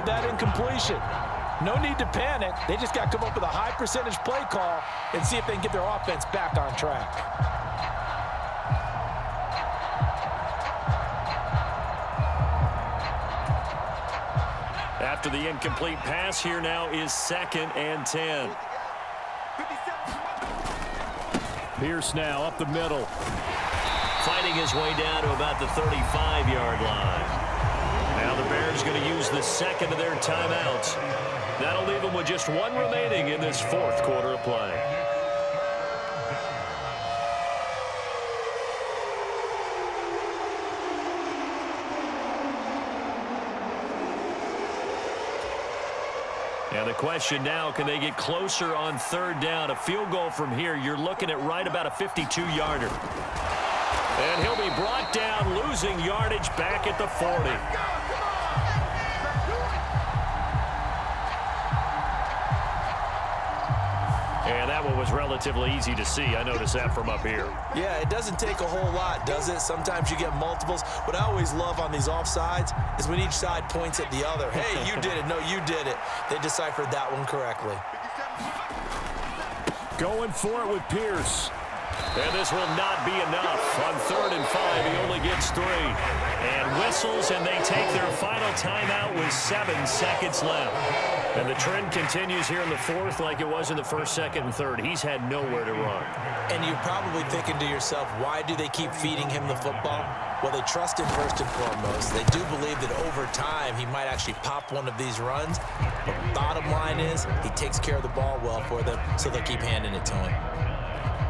with that incompletion. No need to panic. They just got to come up with a high percentage play call and see if they can get their offense back on track. After the incomplete pass, here now is 2nd and 10. Pierce now up the middle. Fighting his way down to about the 35-yard line. Now the Bears going to use the second of their timeouts. That'll leave them with just one remaining in this 4th quarter of play. And the question now, can they get closer on 3rd down? A field goal from here, you're looking at right about a 52-yarder. And he'll be brought down, losing yardage back at the 40. And that one was relatively easy to see. I noticed that from up here. Yeah, it doesn't take a whole lot, does it? Sometimes you get multiples. What I always love on these offsides is when each side points at the other. Hey, you did it. No, you did it. They deciphered that one correctly. Going for it with Pierce. And this will not be enough. On 3rd and 5, he only gets 3. And whistles, and they take their final timeout with 7 seconds left. And the trend continues here in the 4th like it was in the 1st, 2nd, and 3rd. He's had nowhere to run. And you're probably thinking to yourself, why do they keep feeding him the football? Well, they trust him first and foremost. They do believe that over time he might actually pop one of these runs. But bottom line is he takes care of the ball well for them, so they'll keep handing it to him.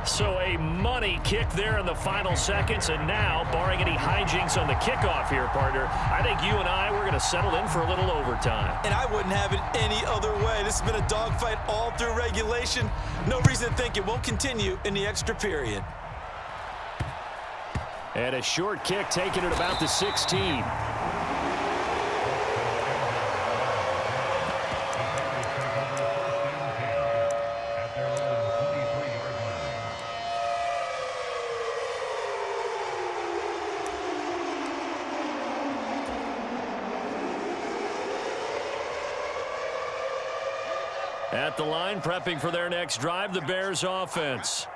So a money kick there in the final seconds, and now, barring any hijinks on the kickoff here, partner, I think you and I, we're going to settle in for a little overtime. And I wouldn't have it any other way. This has been a dogfight all through regulation. No reason to think it won't continue in the extra period. And a short kick taken at about the 16. At the line, prepping for their next drive, the Bears offense.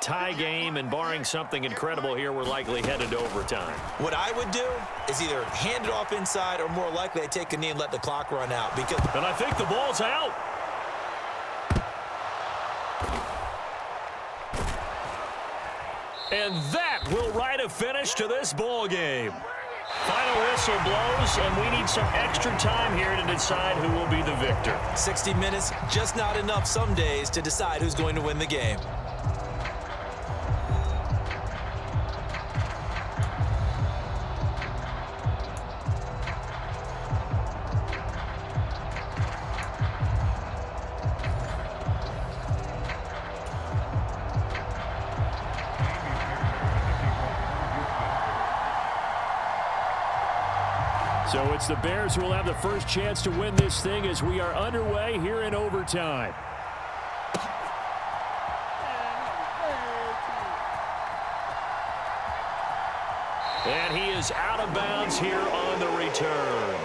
Tie game, and barring something incredible here, we're likely headed to overtime. What I would do is either hand it off inside or more likely I take a knee and let the clock run out. Because and I think the ball's out. And that will write a finish to this ball game. Final whistle blows, and we need some extra time here to decide who will be the victor. 60 minutes, just not enough some days to decide who's going to win the game. So it's the Bears who will have the first chance to win this thing as we are underway here in overtime. And he is out of bounds here on the return.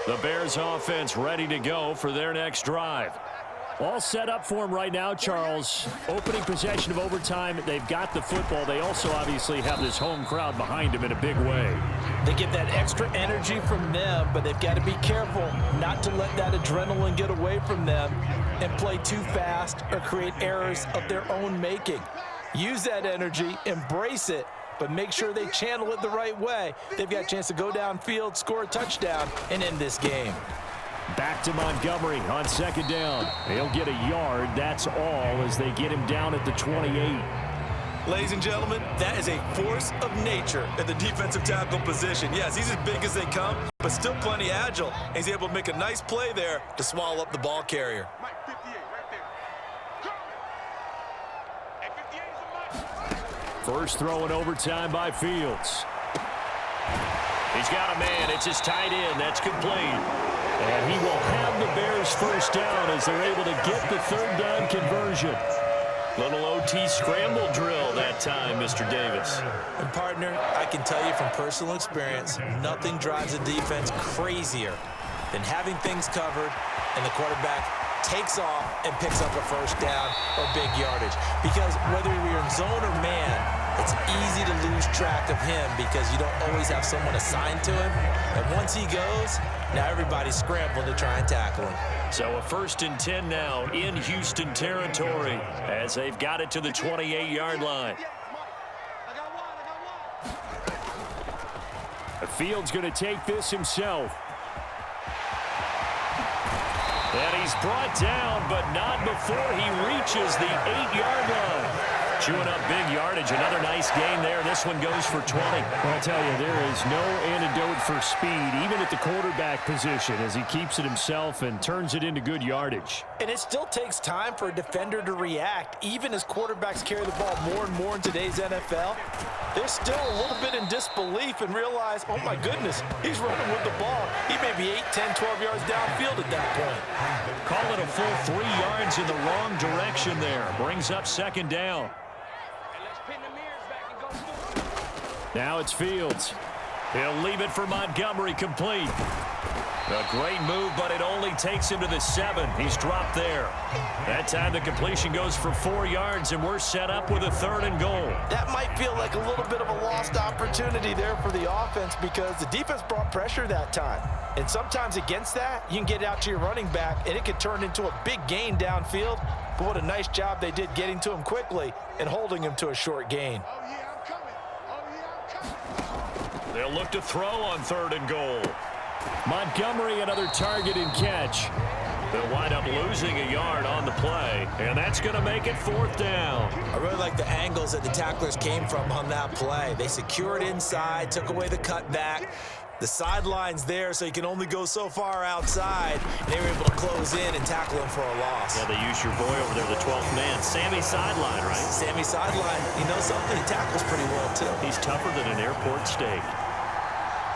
The Bears offense ready to go for their next drive. All set up for them right now, Charles. Opening possession of overtime. They've got the football. They also obviously have this home crowd behind them in a big way. They get that extra energy from them, but they've got to be careful not to let that adrenaline get away from them and play too fast or create errors of their own making. Use that energy, embrace it, but make sure they channel it the right way. They've got a chance to go downfield, score a touchdown, and end this game. Back to Montgomery on 2nd down. He'll get a yard. That's all as they get him down at the 28. Ladies and gentlemen, that is a force of nature at the defensive tackle position. Yes, he's as big as they come, but still plenty agile. He's able to make a nice play there to swallow up the ball carrier. First throw in overtime by Fields. He's got a man. It's his tight end. That's complete. And he will have the Bears first down as they're able to get the 3rd down conversion. Little OT scramble drill that time, Mr. Davis. And partner, I can tell you from personal experience, nothing drives a defense crazier than having things covered and the quarterback takes off and picks up a first down or big yardage. Because whether you're in zone or man, it's easy to lose track of him because you don't always have someone assigned to him. And once he goes, now everybody's scrambling to try and tackle him. So a 1st and 10 now in Houston territory as they've got it to the 28-yard line. Fields going to take this himself. And he's brought down, but not before he reaches the 8-yard line. Chewing up big yardage. Another nice gain there. This one goes for 20. Well, I'll tell you, there is no antidote for speed, even at the quarterback position, as he keeps it himself and turns it into good yardage. And it still takes time for a defender to react, even as quarterbacks carry the ball more and more in today's NFL. They're still a little bit in disbelief and realize, oh my goodness, he's running with the ball. He may be 8, 10, 12 yards downfield at that point. Call it a full 3 yards in the wrong direction there. Brings up 2nd down. Now it's Fields. He'll leave it for Montgomery, complete. A great move, but it only takes him to the 7. He's dropped there. That time the completion goes for 4 yards, and we're set up with a 3rd and goal. That might feel like a little bit of a lost opportunity there for the offense because the defense brought pressure that time. And sometimes against that, you can get out to your running back, and it could turn into a big gain downfield. But what a nice job they did getting to him quickly and holding him to a short gain. They'll look to throw on 3rd and goal. Montgomery, another target and catch. They'll wind up losing a yard on the play, and that's going to make it 4th down. I really like the angles that the tacklers came from on that play. They secured inside, took away the cutback. The sideline's there, so you can only go so far outside. They were able to close in and tackle him for a loss. Yeah, they use your boy over there, the 12th man. Sammy Sideline, right? Sammy Sideline, you know something? He tackles pretty well, too. He's tougher than an airport steak.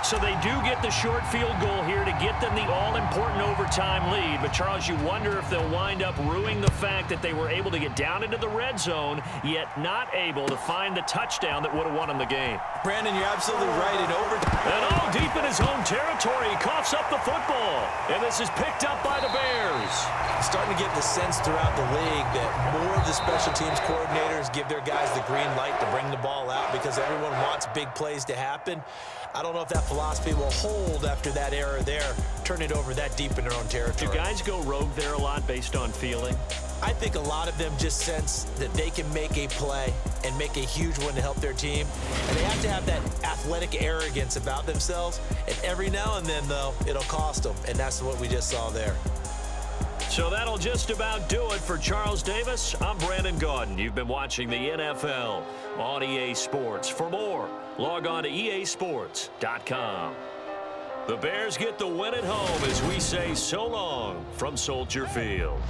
So they do get the short field goal here to get them the all-important overtime lead. But, Charles, you wonder if they'll wind up ruining the fact that they were able to get down into the red zone, yet not able to find the touchdown that would have won them the game. Brandon, you're absolutely right. And all deep in his own territory, he coughs up the football. And this is picked up by the Bears. Starting to get the sense throughout the league that more of the special teams coordinators give their guys the green light to bring the ball out because everyone wants big plays to happen. I don't know if that philosophy will hold after that error there, turn it over that deep in their own territory. Do guys go rogue there a lot based on feeling? I think a lot of them just sense that they can make a play and make a huge one to help their team. And they have to have that athletic arrogance about themselves. And every now and then, though, it'll cost them. And that's what we just saw there. So that'll just about do it for Charles Davis. I'm Brandon Gaudin. You've been watching the NFL on EA Sports. For more, log on to easports.com. The Bears get the win at home as we say so long from Soldier Field.